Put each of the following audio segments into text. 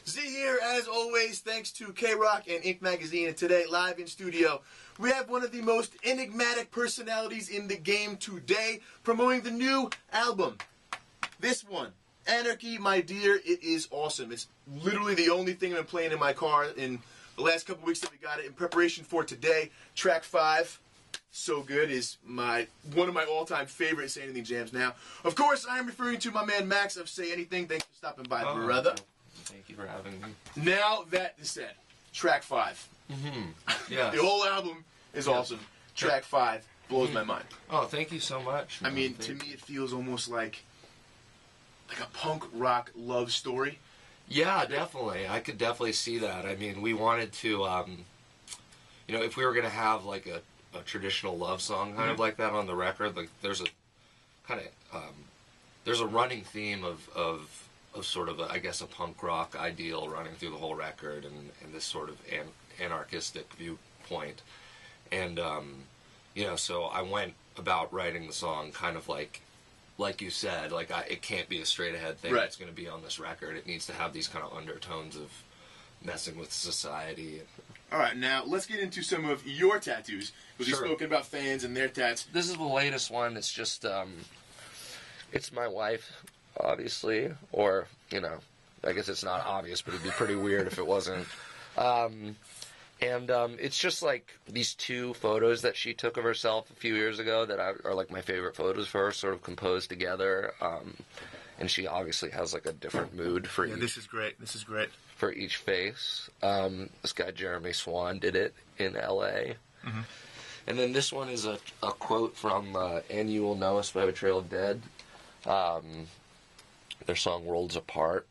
Z here, as always, thanks to KROCK and Ink Magazine, and today, live in studio, we have one of the most enigmatic personalities in the game today, promoting the new album. This one, Anarchy, my dear, it is awesome. It's literally the only thing I've been playing in my car in the last couple weeks that we got it in preparation for today. Track 5, so good, is one of my all-time favorite Say Anything jams now. Of course, I am referring to my man Max of Say Anything. Thanks for stopping by, brother. Thank you for having me. Now that is said, track 5. Yeah. The whole album is awesome. Track 5 blows my mind. Oh, thank you so much. I mean, to me, it feels almost like a punk rock love story. Yeah, definitely. I could definitely see that. I mean, we wanted to, if we were going to have like a traditional love song kind of like that on the record, like there's a kind of there's a running theme of sort of I guess a punk rock ideal running through the whole record, and this sort of anarchistic viewpoint, and so I went about writing the song kind of like you said, like it can't be a straight ahead thing that's going to be on this record. It needs to have these kind of undertones of messing with society. All right, now let's get into some of your tattoos. Because you've spoken about fans and their tats. This is the latest one. It's just, it's my wife, obviously. Or, I guess it's not obvious, but it'd be pretty weird if it wasn't. It's just like these two photos that she took of herself a few years ago that are like my favorite photos for her, sort of composed together. And she obviously has like a different mood for each. This is great. This is great. For each face. This guy Jeremy Swan did it in L.A. Mm-hmm. And then this one is a quote from And You Will Know Us by Betrayal of Dead. Their song Worlds Apart.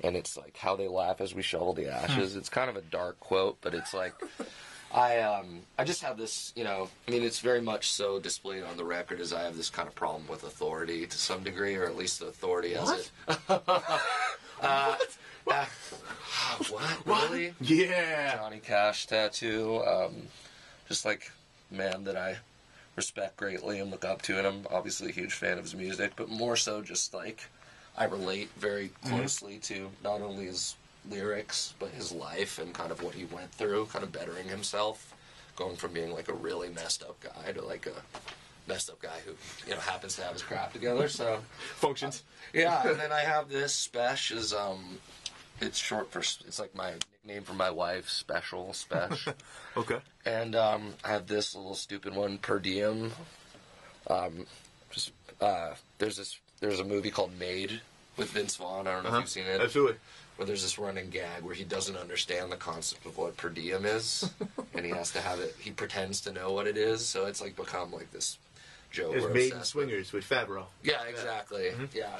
And it's like how they laugh as we shovel the ashes. It's kind of a dark quote, but it's like I just have this, it's very much so displayed on the record as I have this kind of problem with authority to some degree, or at least the authority as it. What? Really? Yeah. Johnny Cash tattoo. Just like a man that I respect greatly and look up to, and I'm obviously a huge fan of his music, but more so just like I relate very closely to not only his lyrics, but his life and kind of what he went through, kind of bettering himself, going from being like a really messed up guy to like a messed up guy who, happens to have his crap together, so. Functions. Yeah, and then I have this Spesh is, it's short for, it's like my nickname for my wife, Special, Spesh. Okay. And I have this little stupid one, Per Diem. There's a movie called Made with Vince Vaughn. I don't know if you've seen it. Absolutely. Where there's this running gag where he doesn't understand the concept of what per diem is, and he has to have it. He pretends to know what it is, so it's like become like this joke. It's Made in Swingers with Favreau. Yeah, exactly. Yeah,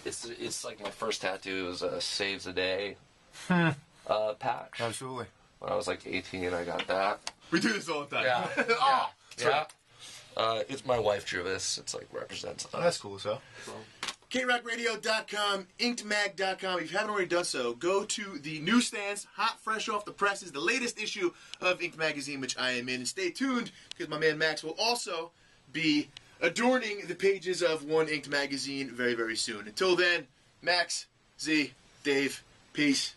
it's like my first tattoo was a Saves the Day patch. Absolutely. When I was like 18, I got that. We do this all the time. Yeah. Yeah. It's my wife drew this. It's like represents us. Oh, that's cool, so. KROCKRadio.com, InkedMag.com. If you haven't already done so, go to the newsstands, hot, fresh off the presses, the latest issue of Inked Magazine, which I am in. And stay tuned, because my man Max will also be adorning the pages of One Inked Magazine very, very soon. Until then, Max, Z, Dave, peace.